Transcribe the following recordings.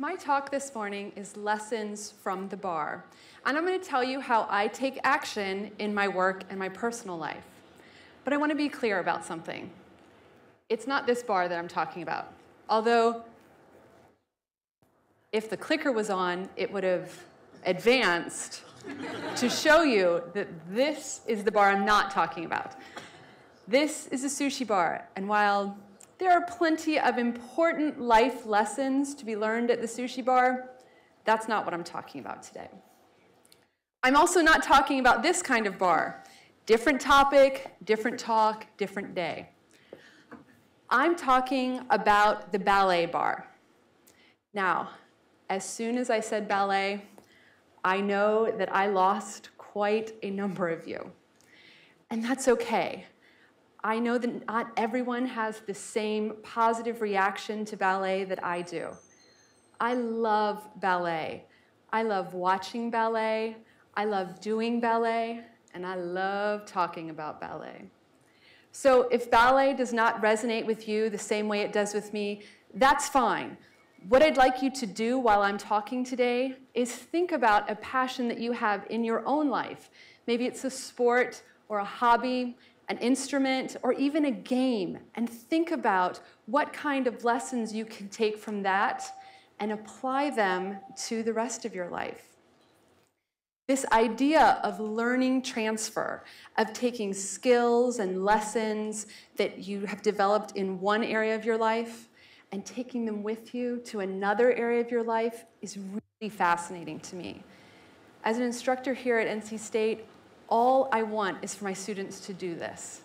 My talk this morning is Lessons from the Bar, and I'm going to tell you how I take action in my work and my personal life. But I want to be clear about something. It's not this bar that I'm talking about, although if the clicker was on, it would have advanced to show you that this is the bar I'm not talking about. This is a sushi bar, and while there are plenty of important life lessons to be learned at the sushi bar, that's not what I'm talking about today. I'm also not talking about this kind of bar. Different topic, different talk, different day. I'm talking about the ballet bar. Now, as soon as I said ballet, I know that I lost quite a number of you. And that's okay. I know that not everyone has the same positive reaction to ballet that I do. I love ballet. I love watching ballet. I love doing ballet. And I love talking about ballet. So if ballet does not resonate with you the same way it does with me, that's fine. What I'd like you to do while I'm talking today is think about a passion that you have in your own life. Maybe it's a sport or a hobby, an instrument, or even a game, and think about what kind of lessons you can take from that and apply them to the rest of your life. This idea of learning transfer, of taking skills and lessons that you have developed in one area of your life and taking them with you to another area of your life is really fascinating to me. As an instructor here at NC State, all I want is for my students to do this.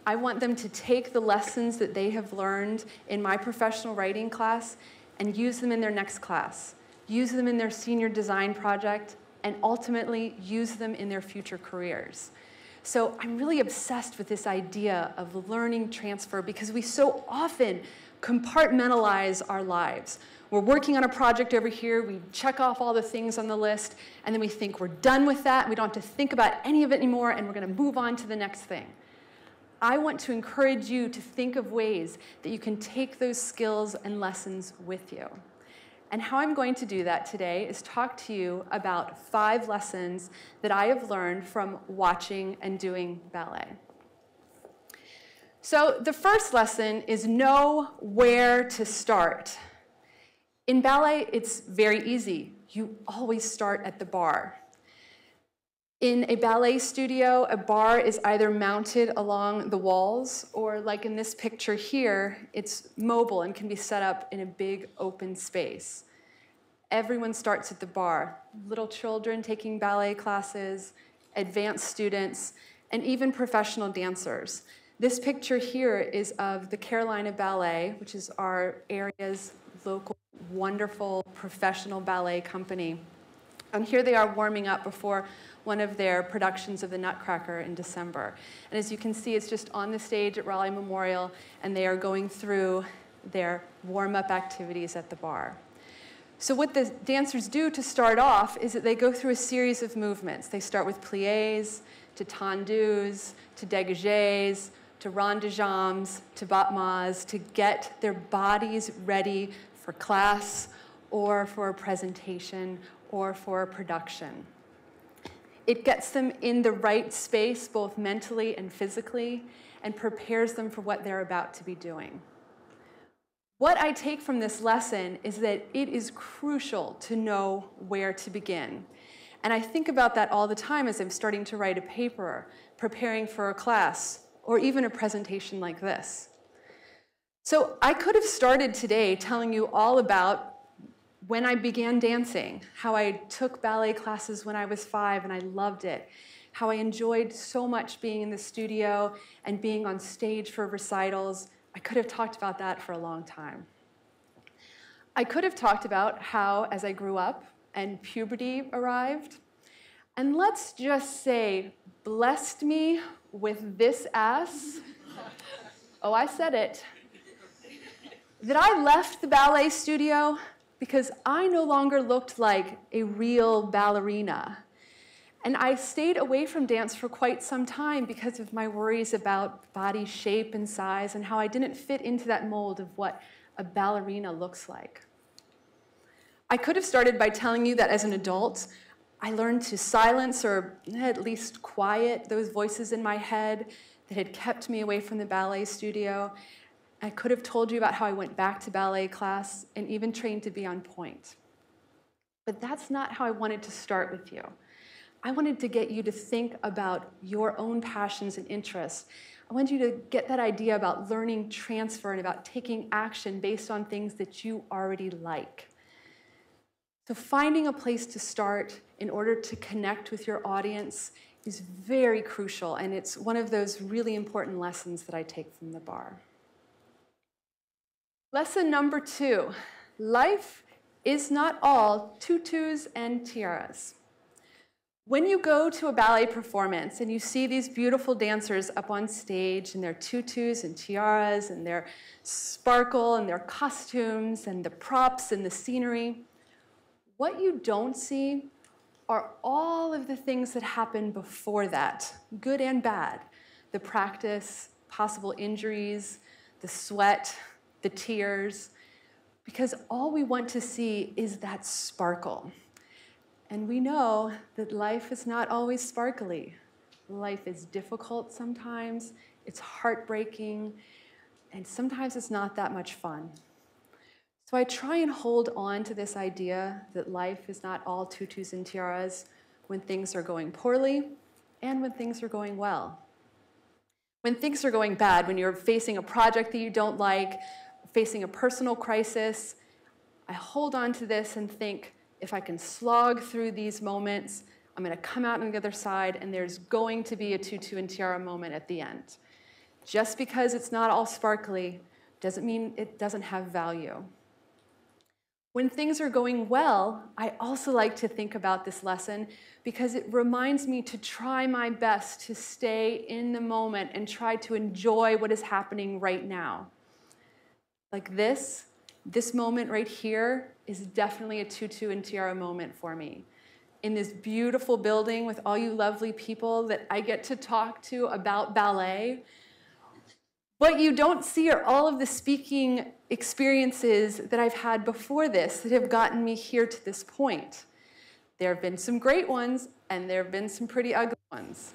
I want them to take the lessons that they have learned in my professional writing class and use them in their next class, use them in their senior design project, and ultimately use them in their future careers. So I'm really obsessed with this idea of learning transfer because we so often compartmentalize our lives. We're working on a project over here, we check off all the things on the list, and then we think we're done with that, we don't have to think about any of it anymore, and we're going to move on to the next thing. I want to encourage you to think of ways that you can take those skills and lessons with you. And how I'm going to do that today is talk to you about 5 lessons that I have learned from watching and doing ballet. So the first lesson is know where to start. In ballet, it's very easy. You always start at the bar. In a ballet studio, a bar is either mounted along the walls or, like in this picture here, it's mobile and can be set up in a big open space. Everyone starts at the bar. Little children taking ballet classes, advanced students, and even professional dancers. This picture here is of the Carolina Ballet, which is our area's local, wonderful professional ballet company. And here they are warming up before one of their productions of the Nutcracker in December. And as you can see, it's just on the stage at Raleigh Memorial, and they are going through their warm-up activities at the bar. So what the dancers do to start off is that they go through a series of movements. They start with pliés, to tendus, to dégagés, to rond de jambes, to battements, to get their bodies ready for class or for a presentation or for a production. It gets them in the right space, both mentally and physically, and prepares them for what they're about to be doing. What I take from this lesson is that it is crucial to know where to begin. And I think about that all the time as I'm starting to write a paper, preparing for a class, or even a presentation like this. So I could have started today telling you all about when I began dancing, how I took ballet classes when I was 5 and I loved it, how I enjoyed so much being in the studio and being on stage for recitals. I could have talked about that for a long time. I could have talked about how, as I grew up and puberty arrived, and let's just say, blessed me with this ass, oh, I said it, that I left the ballet studio because I no longer looked like a real ballerina. And I stayed away from dance for quite some time because of my worries about body shape and size and how I didn't fit into that mold of what a ballerina looks like. I could have started by telling you that as an adult, I learned to silence or at least quiet those voices in my head that had kept me away from the ballet studio. I could have told you about how I went back to ballet class and even trained to be on point. But that's not how I wanted to start with you. I wanted to get you to think about your own passions and interests. I wanted you to get that idea about learning transfer and about taking action based on things that you already like. So finding a place to start in order to connect with your audience is very crucial, and it's one of those really important lessons that I take from the bar. Lesson number 2, life is not all tutus and tiaras. When you go to a ballet performance and you see these beautiful dancers up on stage in their tutus and tiaras and their sparkle and their costumes and the props and the scenery, what you don't see are all of the things that happen before that, good and bad. The practice, possible injuries, the sweat, the tears, because all we want to see is that sparkle. And we know that life is not always sparkly. Life is difficult sometimes, it's heartbreaking, and sometimes it's not that much fun. So I try and hold on to this idea that life is not all tutus and tiaras when things are going poorly and when things are going well. When things are going bad, when you're facing a project that you don't like, facing a personal crisis, I hold on to this and think, if I can slog through these moments, I'm going to come out on the other side and there's going to be a tutu and tiara moment at the end. Just because it's not all sparkly doesn't mean it doesn't have value. When things are going well, I also like to think about this lesson because it reminds me to try my best to stay in the moment and try to enjoy what is happening right now. Like this moment right here is definitely a tutu and tiara moment for me. In this beautiful building with all you lovely people that I get to talk to about ballet, what you don't see are all of the speaking experiences that I've had before this that have gotten me here to this point. There have been some great ones, and there have been some pretty ugly ones.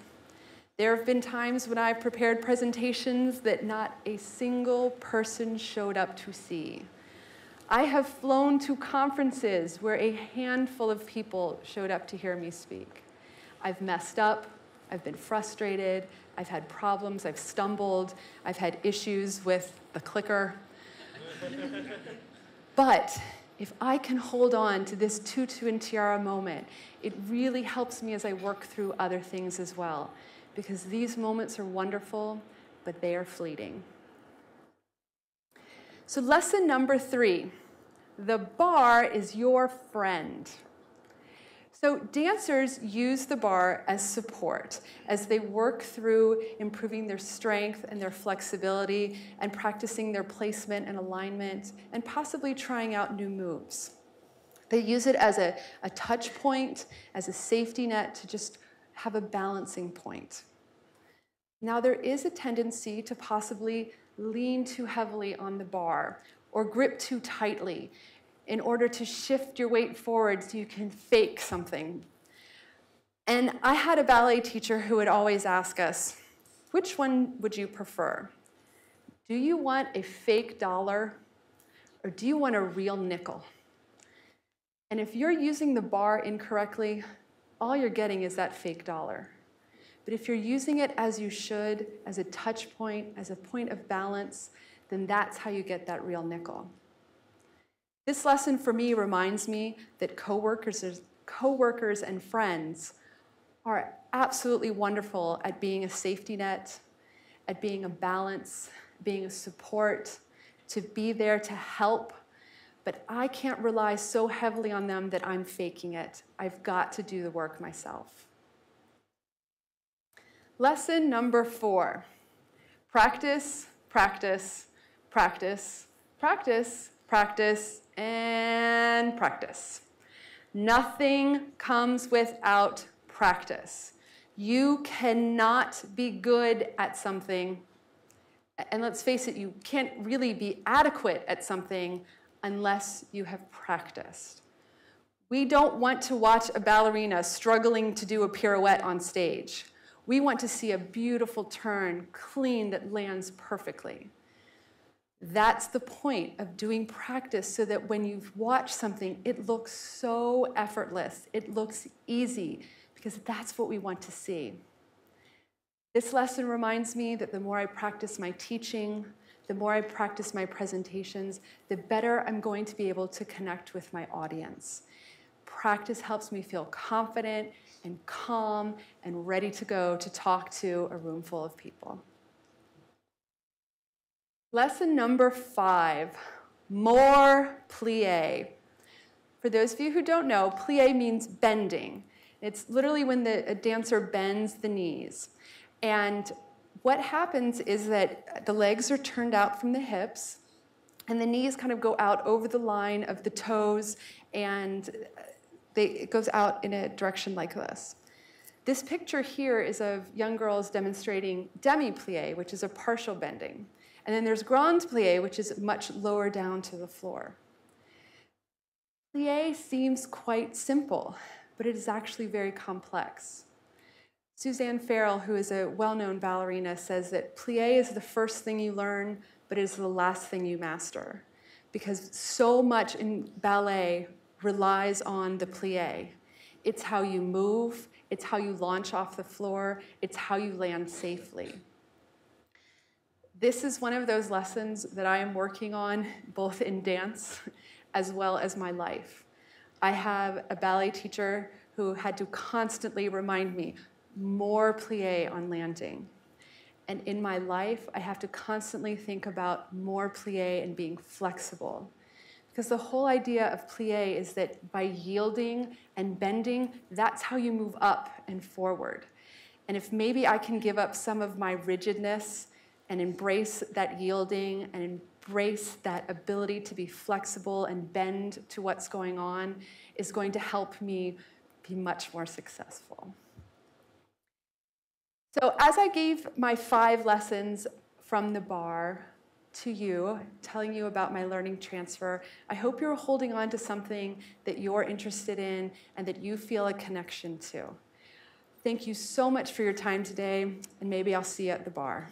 There have been times when I've prepared presentations that not a single person showed up to see. I have flown to conferences where a handful of people showed up to hear me speak. I've messed up, I've been frustrated, I've had problems, I've stumbled, I've had issues with the clicker. But if I can hold on to this tutu and tiara moment, it really helps me as I work through other things as well, because these moments are wonderful, but they are fleeting. So lesson number 3, the bar is your friend. So dancers use the bar as support as they work through improving their strength and their flexibility and practicing their placement and alignment and possibly trying out new moves. They use it as a touch point, as a safety net to just have a balancing point. Now there is a tendency to possibly lean too heavily on the bar or grip too tightly in order to shift your weight forward so you can fake something. And I had a ballet teacher who would always ask us, which one would you prefer? Do you want a fake dollar or do you want a real nickel? And if you're using the bar incorrectly, all you're getting is that fake dollar. But if you're using it as you should, as a touch point, as a point of balance, then that's how you get that real nickel. This lesson for me reminds me that coworkers and friends are absolutely wonderful at being a safety net, at being a balance, being a support, to be there to help. But I can't rely so heavily on them that I'm faking it. I've got to do the work myself. Lesson number 4, practice, practice, practice, practice, practice, and practice. Nothing comes without practice. You cannot be good at something, and let's face it, you can't really be adequate at something unless you have practiced. We don't want to watch a ballerina struggling to do a pirouette on stage. We want to see a beautiful turn, clean, that lands perfectly. That's the point of doing practice, so that when you watch something, it looks so effortless. It looks easy, because that's what we want to see. This lesson reminds me that the more I practice my teaching, the more I practice my presentations, the better I'm going to be able to connect with my audience. Practice helps me feel confident and calm and ready to go to talk to a room full of people. Lesson number 5, more plie. For those of you who don't know, plie means bending. It's literally when a dancer bends the knees. And what happens is that the legs are turned out from the hips, and the knees kind of go out over the line of the toes, and it goes out in a direction like this. This picture here is of young girls demonstrating demi-plie, which is a partial bending. And then there's grand plie, which is much lower down to the floor. Plie seems quite simple, but it is actually very complex. Suzanne Farrell, who is a well-known ballerina, says that plie is the first thing you learn, but it is the last thing you master, because so much in ballet relies on the plie. It's how you move, it's how you launch off the floor, it's how you land safely. This is one of those lessons that I am working on, both in dance as well as my life. I have a ballet teacher who had to constantly remind me, more plie on landing. And in my life, I have to constantly think about more plie and being flexible. Because the whole idea of plie is that by yielding and bending, that's how you move up and forward. And if maybe I can give up some of my rigidness and embrace that yielding and embrace that ability to be flexible and bend to what's going on, is going to help me be much more successful. So as I gave my 5 lessons from the Barre to you, telling you about my learning transfer, I hope you're holding on to something that you're interested in and that you feel a connection to. Thank you so much for your time today, and maybe I'll see you at the Barre.